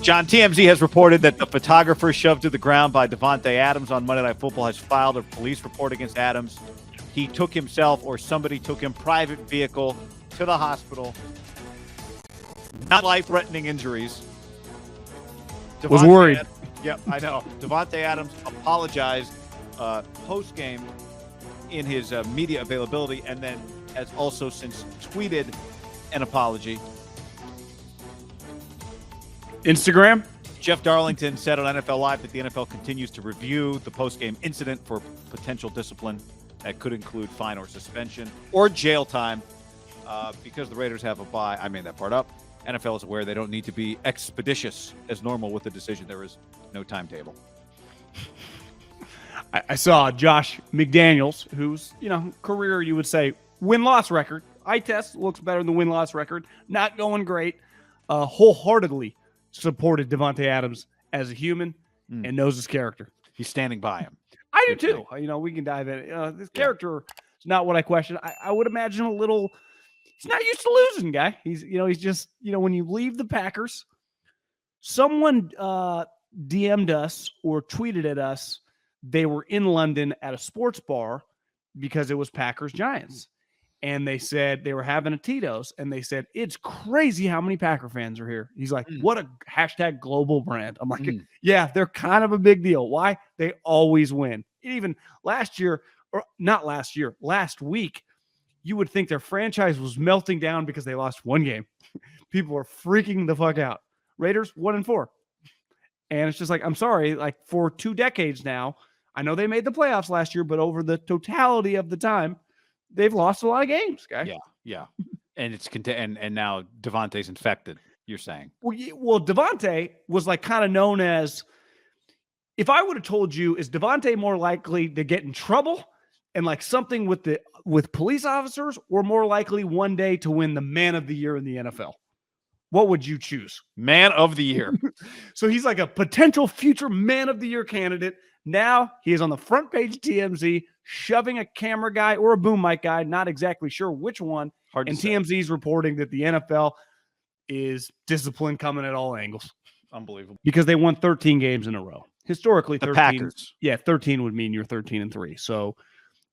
John, TMZ has reported that the photographer shoved to the ground by Davante Adams on Monday Night Football has filed a police report against Adams. He took himself, or somebody took him, private vehicle to the hospital. Not life-threatening injuries. Was worried. Yep, I know. Davante Adams apologized post-game in his media availability, and then has also since tweeted an apology. Instagram? Jeff Darlington said on NFL Live that the NFL continues to review the post-game incident for potential discipline that could include fine or suspension or jail time because the Raiders have a bye. I made that part up. NFL is aware they don't need to be expeditious as normal with the decision. There is no timetable. I saw Josh McDaniels, whose career you would say win-loss record. Eye test looks better than the win-loss record. Not going great. Wholeheartedly supported Davante Adams as a human and knows his character. He's standing by him. I do too. We can dive in. This character is not what I question. I would imagine a little. He's not used to losing, guy. He's just when you leave the Packers, someone DM'd us or tweeted at us. They were in London at a sports bar because it was Packers Giants. And they said they were having a Tito's, and they said, it's crazy how many Packer fans are here. He's like, what a hashtag global brand. I'm like, yeah, they're kind of a big deal. Why? They always win. Even last week, you would think their franchise was melting down because they lost one game. People were freaking the fuck out. Raiders 1-4. And it's just like, I'm sorry, like for 2 decades now, I know they made the playoffs last year, but over the totality of the time, they've lost a lot of games, guy. Yeah. And it's and now Davante's infected, you're saying. Well, Davante was like kind of known as, if I would have told you, is Davante more likely to get in trouble and like something with police officers, or more likely one day to win the Man of the Year in the NFL? What would you choose? Man of the Year. So he's like a potential future Man of the Year candidate. Now he is on the front page of TMZ, shoving a camera guy or a boom mic guy, not exactly sure which one. And TMZ is reporting that the NFL is discipline coming at all angles. Unbelievable. Because they won 13 games in a row. Historically, 13. Packers. Yeah, 13 would mean you're 13-3. So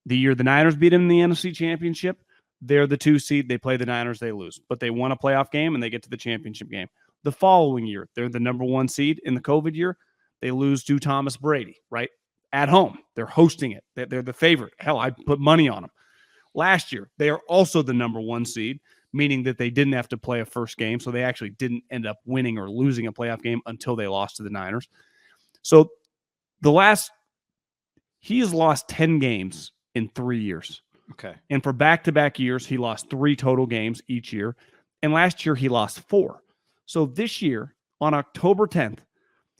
the year the Niners beat them in the NFC Championship, they're the 2 seed. They play the Niners, they lose. But they won a playoff game and they get to the championship game. The following year, they're the number 1 seed in the COVID year. They lose to Thomas Brady, right? At home. They're hosting it. They're the favorite. Hell, I put money on them. Last year, they are also the number 1 seed, meaning that they didn't have to play a first game. So they actually didn't end up winning or losing a playoff game until they lost to the Niners. So he has lost 10 games in 3 years. Okay. And for back-to-back years, he lost 3 total games each year. And last year, he lost 4. So this year, on October 10th,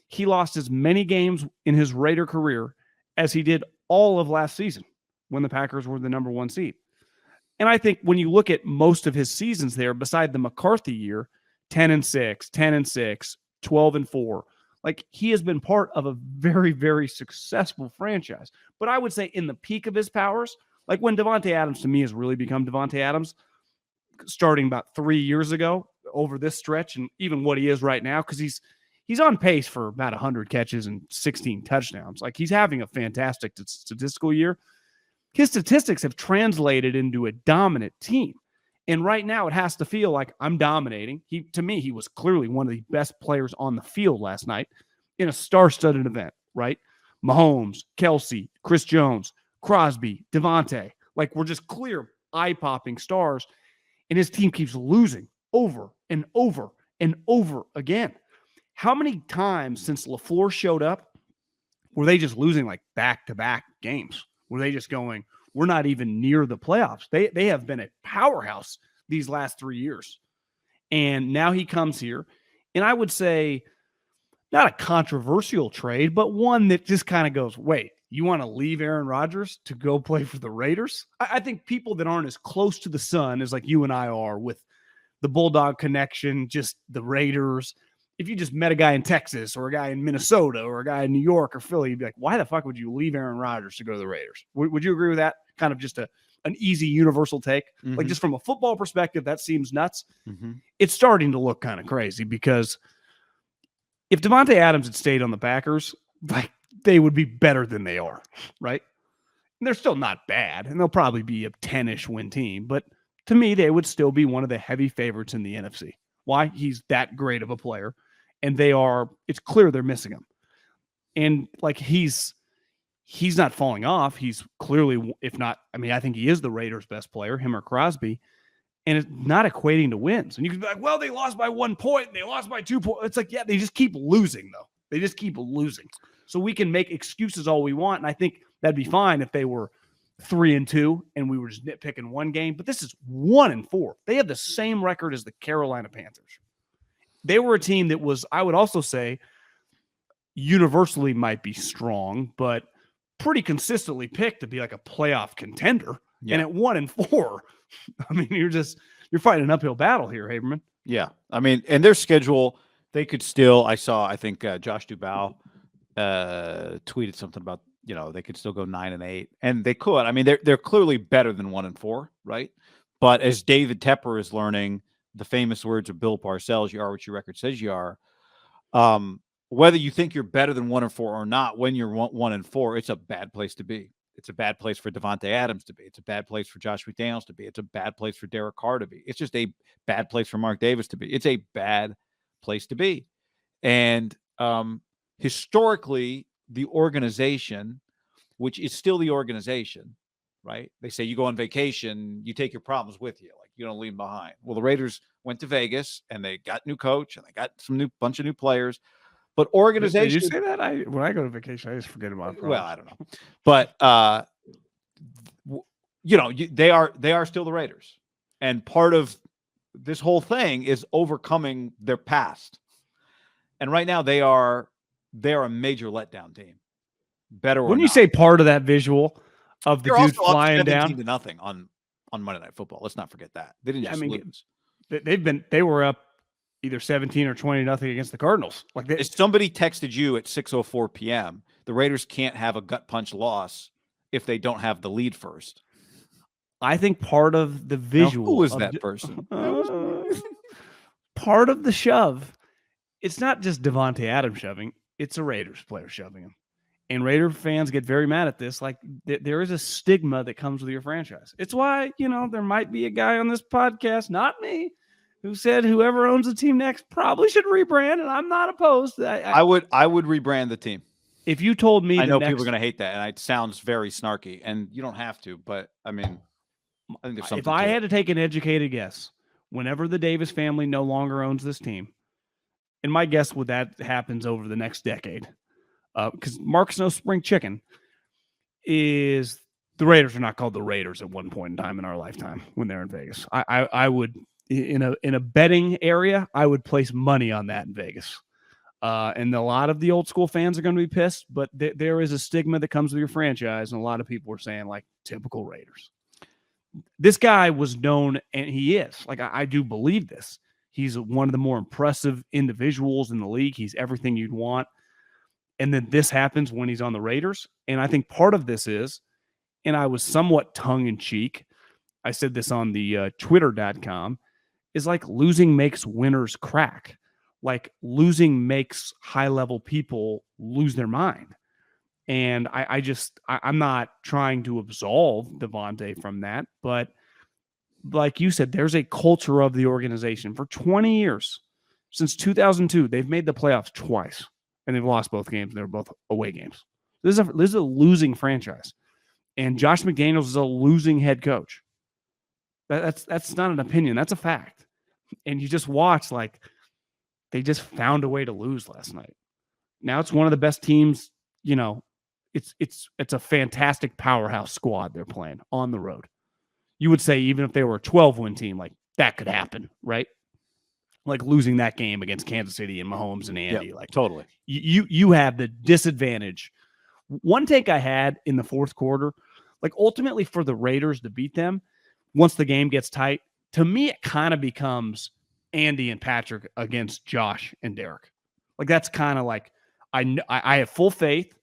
he lost as many games in his Raider career as he did all of last season when the Packers were the number 1 seed. And I think when you look at most of his seasons there, beside the McCarthy year, 10-6, 10-6, 12-4, like he has been part of a very, very successful franchise. But I would say in the peak of his powers, like when Davante Adams to me has really become Davante Adams, starting about 3 years ago over this stretch, and even what he is right now, because he's on pace for about 100 catches and 16 touchdowns. Like he's having a fantastic statistical year. His statistics have translated into a dominant team. And right now it has to feel like I'm dominating. To me, he was clearly one of the best players on the field last night in a star-studded event, right? Mahomes, Kelsey, Chris Jones, Crosby, Davante. Like we're just clear eye-popping stars. And his team keeps losing over and over and over again. How many times since LaFleur showed up were they just losing like back-to-back games? Were they just going, we're not even near the playoffs? They have been a powerhouse these last 3 years. And now he comes here. And I would say not a controversial trade, but one that just kind of goes, wait, you want to leave Aaron Rodgers to go play for the Raiders? I think people that aren't as close to the sun as like you and I are with the Bulldog connection, just the Raiders. If you just met a guy in Texas or a guy in Minnesota or a guy in New York or Philly, you'd be like, why the fuck would you leave Aaron Rodgers to go to the Raiders? Would you agree with that? Kind of just an easy universal take. Mm-hmm. Like just from a football perspective, that seems nuts. Mm-hmm. It's starting to look kind of crazy because if Davante Adams had stayed on the Packers, like they would be better than they are, right? And they're still not bad, and they'll probably be a 10-ish win team. But to me, they would still be one of the heavy favorites in the NFC. Why? He's that great of a player, and it's clear they're missing him. And like he's not falling off. He's clearly, if not, I mean, I think he is the Raiders' best player, him or Crosby, and it's not equating to wins. And you can be like, well, they lost by 1 point, and they lost by 2 points. It's like, yeah, they just keep losing, though. They just keep losing. So we can make excuses all we want, and I think that'd be fine if they were 3-2 and we were just nitpicking one game. But this is 1-4. They have the same record as the Carolina Panthers. They were a team that was, I would also say, universally might be strong, but pretty consistently picked to be like a playoff contender. Yeah. And at 1-4, I mean, you're fighting an uphill battle here, Haberman. Yeah. I mean, and their schedule, they could still, I think Josh Dubow tweeted something about, they could still go 9-8, and they could. I mean, they're clearly better than 1-4, right? But as David Tepper is learning the famous words of Bill Parcells, you are what your record says you are. Whether you think you're better than 1-4 or not, when you're 1-4, it's a bad place to be. It's a bad place for Davante Adams to be. It's a bad place for Josh McDaniels to be. It's a bad place for Derek Carr to be. It's just a bad place for Mark Davis to be. It's a bad place to be. And historically, the organization, which is still the organization, right? They say you go on vacation, you take your problems with you. Like, you don't leave them behind. Well, the Raiders went to Vegas, and they got new coach, and they got bunch of new players. But organization. Did you say that? When I go to vacation, I just forget about it. Well, I don't know. But they are still the Raiders. And part of this whole thing is overcoming their past. And right now they are a major letdown team. Better or Wouldn't not. You say part of that visual of the They're dude flying down 17-0 on Monday Night Football? Let's not forget that. They didn't just lose. They were up either 17 or 20-0 against the Cardinals. If somebody texted you at 6:04 p.m., the Raiders can't have a gut punch loss if they don't have the lead first. I think part of the visual. Now, who was that person? Part of the shove. It's not just Davante Adams shoving. It's a Raiders player shoving him. And Raider fans get very mad at this. Like, there is a stigma that comes with your franchise. It's why, there might be a guy on this podcast, not me, who said whoever owns the team next probably should rebrand, and I'm not opposed. I would rebrand the team. If you told me, I know people are going to hate that, and it sounds very snarky, and you don't have to, but I mean, I think there's something. If I had to take an educated guess, whenever the Davis family no longer owns this team, and my guess would that happens over the next decade, because Mark's no spring chicken, is the Raiders are not called the Raiders at one point in time in our lifetime when they're in Vegas. I would. In a betting area, I would place money on that in Vegas. And a lot of the old school fans are going to be pissed, but there is a stigma that comes with your franchise. And a lot of people are saying, like, typical Raiders. This guy was known, and he is. Like, I do believe this. He's one of the more impressive individuals in the league. He's everything you'd want. And then this happens when he's on the Raiders. And I think part of this is, and I was somewhat tongue-in-cheek, I said this on the twitter.com, is like losing makes winners crack. Like losing makes high-level people lose their mind. And I'm not trying to absolve Davante from that, but like you said, there's a culture of the organization. For 20 years, since 2002, they've made the playoffs twice, and they've lost both games. They're both away games. This is a losing franchise. And Josh McDaniels is a losing head coach. That's not an opinion. That's a fact. And you just watch, like, they just found a way to lose last night. Now it's one of the best teams. It's a fantastic powerhouse squad they're playing on the road. You would say even if they were a 12-win team, like, that could happen, right? Like losing that game against Kansas City and Mahomes and Andy. Yeah, like, totally. You have the disadvantage. One take I had in the fourth quarter, like, ultimately for the Raiders to beat them, once the game gets tight, to me, it kind of becomes Andy and Patrick against Josh and Derek. Like, that's kind of like, I have full faith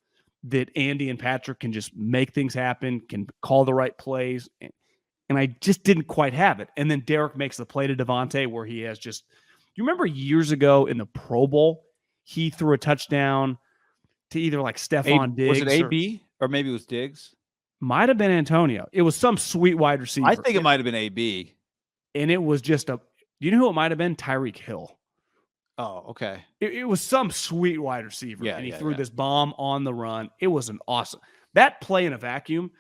that Andy and Patrick can just make things happen, can call the right plays. And I just didn't quite have it. And then Derek makes the play to Davante where he has just, you remember years ago in the Pro Bowl, he threw a touchdown to either like Stephon Diggs. Was it AB or maybe it was Diggs? Might have been Antonio. It was some sweet wide receiver. I think it might have been AB. And it was just you know who it might have been? Tyreek Hill. Oh, okay. It was some sweet wide receiver. Yeah, and he yeah, threw yeah. this bomb on the run. It was an awesome. That play in a vacuum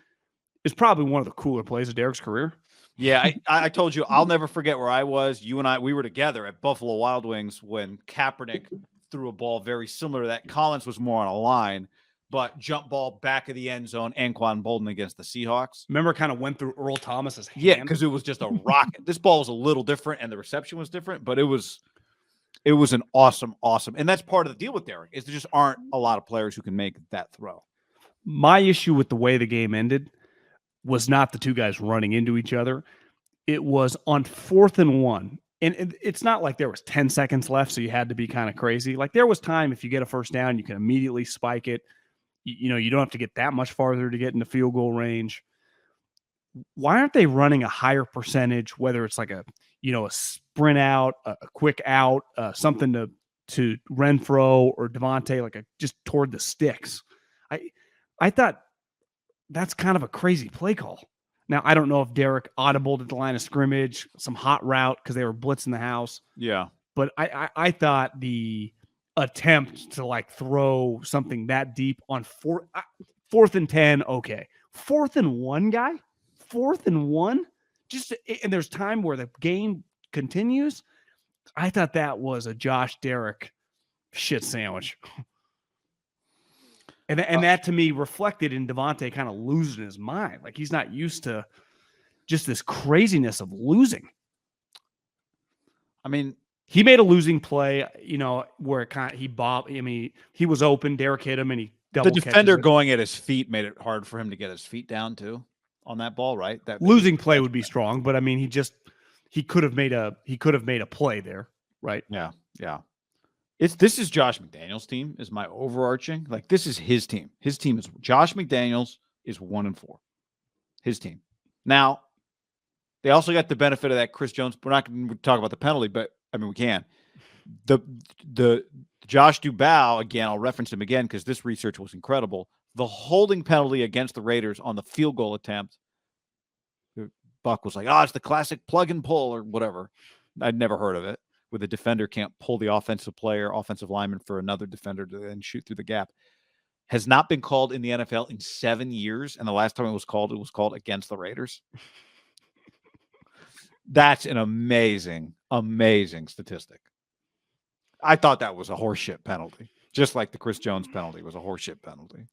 is probably one of the cooler plays of Derek's career. Yeah, I told you, I'll never forget where I was. You and I, we were together at Buffalo Wild Wings when Kaepernick threw a ball very similar to that. Collins was more on a line, but jump ball back of the end zone, Anquan Bolden against the Seahawks. Remember, kind of went through Earl Thomas's hand? Yeah, because it was just a rocket. This ball was a little different, and the reception was different, but it was an awesome. And that's part of the deal with Derek, is there just aren't a lot of players who can make that throw. My issue with the way the game ended was not the two guys running into each other. It was on 4th and 1. And it's not like there was 10 seconds left, so you had to be kind of crazy. Like there was time, if you get a first down, you can immediately spike it. You know, you don't have to get that much farther to get into field goal range. Why aren't they running a higher percentage, whether it's like a sprint out, a quick out, something to Renfro or Davante, like just toward the sticks? I thought that's kind of a crazy play call. Now, I don't know if Derek audibled at the line of scrimmage, some hot route because they were blitzing the house. Yeah. But I thought the attempt to like throw something that deep on 4th and 10, okay. 4th and 1, guy? 4th and 1? And there's time where the game continues. I thought that was a Josh Derek shit sandwich. And that to me reflected in Davante kind of losing his mind. Like he's not used to just this craziness of losing. I mean, he made a losing play, where he was open. Derek hit him and he double the defender going at his feet made it hard for him to get his feet down too on that ball, right? That losing play would be strong, but I mean, he could have made a play there, right? Yeah. Yeah. This is Josh McDaniels' team is my overarching. Like this is his team. His team is Josh McDaniels is 1-4. His team. Now, they also got the benefit of that Chris Jones. We're not going to talk about the penalty, but I mean we can. The Josh Dubow, again, I'll reference him again because this research was incredible. The holding penalty against the Raiders on the field goal attempt. Buck was like, it's the classic plug and pull or whatever. I'd never heard of it. Where the defender can't pull the offensive lineman for another defender to then shoot through the gap, has not been called in the NFL in 7 years. And the last time it was called against the Raiders. That's an amazing, amazing statistic. I thought that was a horseshit penalty. Just like the Chris Jones penalty was a horseshit penalty.